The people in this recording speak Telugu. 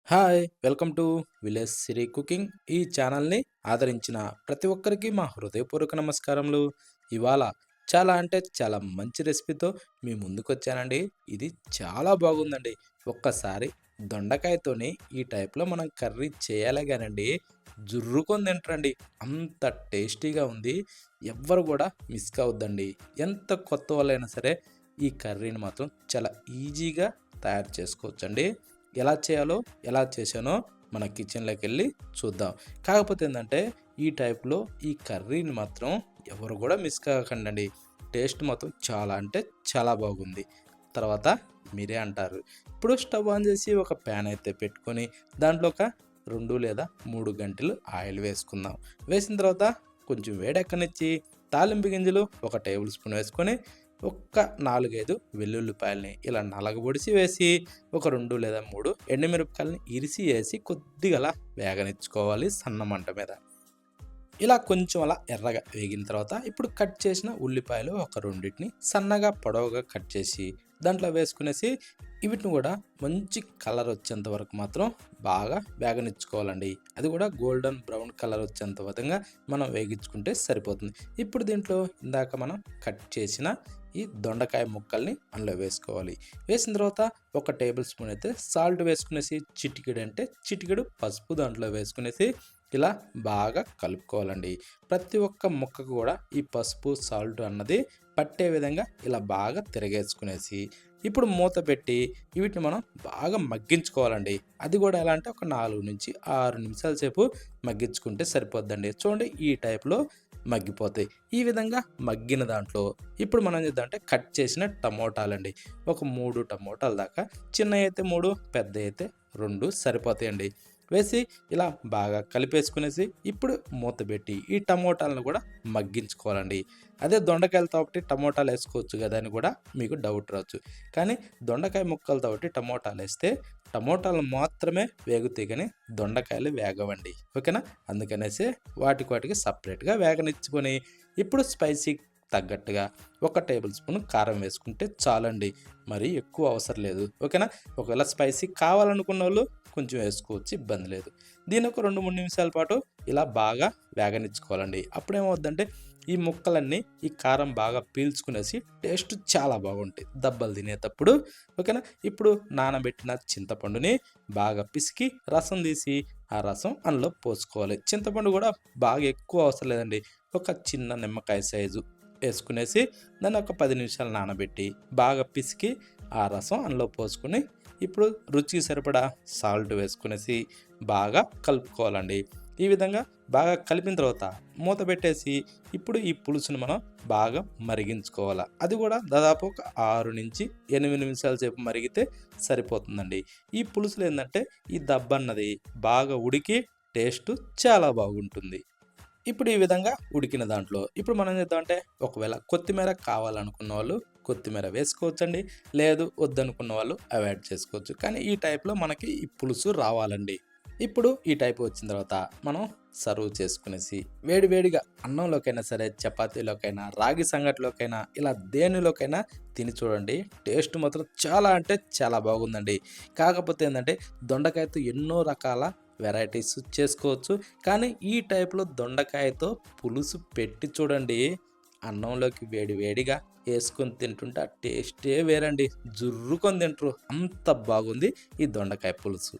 Hi welcome to village Siri cooking. ఈ ఛానల్ని ఆదరించిన ప్రతి ఒక్కరికి మా హృదయపూర్వక నమస్కారములు. ఇవాళ చాలా అంటే చాలా మంచి రెసిపీతో మీ ముందుకు వచ్చానండి. ఇది చాలా బాగుందండి. ఒక్కసారి దొండకాయతోని ఈ టైప్లో మనం కర్రీ చేయాలి కానండి, జుర్రుకొని తింటారండి. అంత టేస్టీగా ఉంది. ఎవ్వరు కూడా మిస్ కావద్దండి. ఎంత కొత్త వాళ్ళైనా సరే ఈ కర్రీని మాత్రం చాలా ఈజీగా తయారు చేసుకోవచ్చండి. ఎలా చేయాలో, ఎలా చేశానో మన కిచెన్‌లోకి వెళ్ళి చూద్దాం. కాకపోతే ఏందంటే, ఈ టైప్‌లో ఈ కర్రీని మాత్రం ఎవరు గూడా మిస్ కాకండండి. టేస్ట్ మాత్రం చాలా అంటే చాలా బాగుంది. తర్వాత మీరే అంటారు. ఇప్పుడు స్టవ్ ఆన్ చేసి ఒక ప్యాన్ అయితే పెట్టుకొని, దాంట్లో ఒక 2 లేదా 3 గంటెలు ఆయిల్ వేసుకుందాం. వేసిన తర్వాత కొంచెం వేడెక్కనిచ్చి, తాలింపు గింజలు ఒక టేబుల్ స్పూన్ వేసుకొని, ఒక్క 4, 5 వెల్లుల్లిపాయల్ని ఇలా నలగబొడిసి వేసి, ఒక 2 లేదా 3 ఎండుమిరపకాయలని ఇరిసి ఏసి కొద్దిగా అలా వేగనిచ్చుకోవాలి సన్న మంట మీద. ఇలా కొంచెం అలా ఎర్రగా వేగిన తర్వాత ఇప్పుడు కట్ చేసిన ఉల్లిపాయలు ఒక రెండిటిని సన్నగా పొడవుగా కట్ చేసి దాంట్లో వేసుకునేసి వీటిని కూడా మంచి కలర్ వచ్చేంత వరకు మాత్రం బాగా వేగనిచ్చుకోవాలండి. అది కూడా గోల్డెన్ బ్రౌన్ కలర్ వచ్చేంత విధంగా మనం వేగించుకుంటే సరిపోతుంది. ఇప్పుడు దీంట్లో ఇందాక మనం కట్ చేసిన ఈ దొండకాయ ముక్కల్ని అందులో వేసుకోవాలి. వేసిన తర్వాత ఒక టేబుల్ స్పూన్ అయితే సాల్ట్ వేసుకునేసి, చిటికెడు అంటే చిటికెడు పసుపు దాంట్లో వేసుకునేసి ఇలా బాగా కలుపుకోవాలండి. ప్రతి ఒక్క ముక్కకు కూడా ఈ పసుపు సాల్ట్ అన్నది పట్టే విధంగా ఇలా బాగా తిరగేసుకునేసి ఇప్పుడు మూత పెట్టి వీటిని మనం బాగా మగ్గించుకోవాలండి. అది కూడా ఎలా అంటే ఒక 4 నుంచి 6 నిమిషాల సేపు మగ్గించుకుంటే సరిపోద్దండి. చూడండి ఈ టైప్లో మగ్గిపోతాయి. ఈ విధంగా మగ్గిన దాంట్లో ఇప్పుడు మనం చేద్దామంటే కట్ చేసిన టమోటాలండి. ఒక 3 టమోటాల దాకా, చిన్నవి అయితే 3, పెద్దవి అయితే 2 సరిపోతాయండి. వేసి ఇలా బాగా కలిపేసుకునేసి ఇప్పుడు మూత పెట్టి ఈ టమోటాలను కూడా మగ్గించుకోవాలండి. అదే దొండకాయలతో ఒకటి టమోటాలు వేసుకోవచ్చు కదా అని కూడా మీకు డౌట్ రావచ్చు. కానీ దొండకాయ ముక్కలతో ఒకటి టమోటాలు వేస్తే టమోటాలు మాత్రమే వేగుతాయి కానీ దొండకాయలు వేగవండి. ఓకేనా? అందుకనేసి వాటికి సపరేట్గా వేగనిచ్చుకొని ఇప్పుడు స్పైసీ తగ్గట్టుగా ఒక టేబుల్ స్పూన్ కారం వేసుకుంటే చాలండి. మరీ ఎక్కువ అవసరం లేదు. ఓకేనా? ఒకవేళ స్పైసీ కావాలనుకున్న వాళ్ళు కొంచెం వేసుకోవచ్చు, ఇబ్బంది లేదు. దీన్ని ఒక 2, 3 నిమిషాల పాటు ఇలా బాగా వేగనిచ్చుకోవాలండి. అప్పుడేమవుద్దంటే ఈ ముక్కలన్నీ ఈ కారం బాగా పీల్చుకునేసి టేస్ట్ చాలా బాగుంటాయి దెబ్బలు తినేటప్పుడు. ఓకేనా? ఇప్పుడు నానబెట్టిన చింతపండుని బాగా పిసికి రసం తీసి ఆ రసం అందులో పోసుకోవాలి. చింతపండు కూడా బాగా ఎక్కువ అవసరం లేదండి. ఒక చిన్న నిమ్మకాయ సైజు వేసుకునేసి దాన్ని ఒక 10 నిమిషాలు నానబెట్టి బాగా పిసికి ఆ రసం అందులో పోసుకొని ఇప్పుడు రుచికి సరిపడా సాల్ట్ వేసుకునేసి బాగా కలుపుకోవాలండి. ఈ విధంగా బాగా కలిపిన తర్వాత మూత పెట్టేసి ఇప్పుడు ఈ పులుసుని మనం బాగా మరిగించుకోవాలి. అది కూడా దాదాపు ఒక 6 నుంచి 8 నిమిషాల సేపు మరిగితే సరిపోతుందండి. ఈ పులుసులో ఏంటంటే ఈ దబ్బన్నది బాగా ఉడికి టేస్ట్ చాలా బాగుంటుంది. ఇప్పుడు ఈ విధంగా ఉడికిన దాంట్లో ఇప్పుడు మనం ఏం చేద్దామంటే ఒకవేళ కొత్తిమీర కావాలనుకున్న వాళ్ళు కొత్తిమీర వేసుకోవచ్చండి. లేదు వద్దనుకున్న వాళ్ళు అవాయిడ్ చేసుకోవచ్చు. కానీ ఈ టైప్లో మనకి ఈ పులుసు రావాలండి. ఇప్పుడు ఈ టైప్ వచ్చిన తర్వాత మనం సర్వ్ చేసుకునేసి వేడి వేడిగా అన్నంలోకైనా సరే, చపాతీలోకైనా, రాగి సంగటిలోకైనా, ఇలా దేనిలోకైనా తిని చూడండి. టేస్ట్ మాత్రం చాలా అంటే చాలా బాగుందండి. కాకపోతే ఏంటంటే దొండకాయతో ఎన్నో రకాల వెరైటీస్ చేసుకోవచ్చు. కానీ ఈ టైప్లో దొండకాయతో పులుసు పెట్టి చూడండి. అన్నంలోకి వేడి వేడిగా వేసుకొని తింటుంటే ఆ టేస్టే వేరండి. జుర్రుకొని తింటారు. అంత బాగుంది ఈ దొండకాయ పులుసు.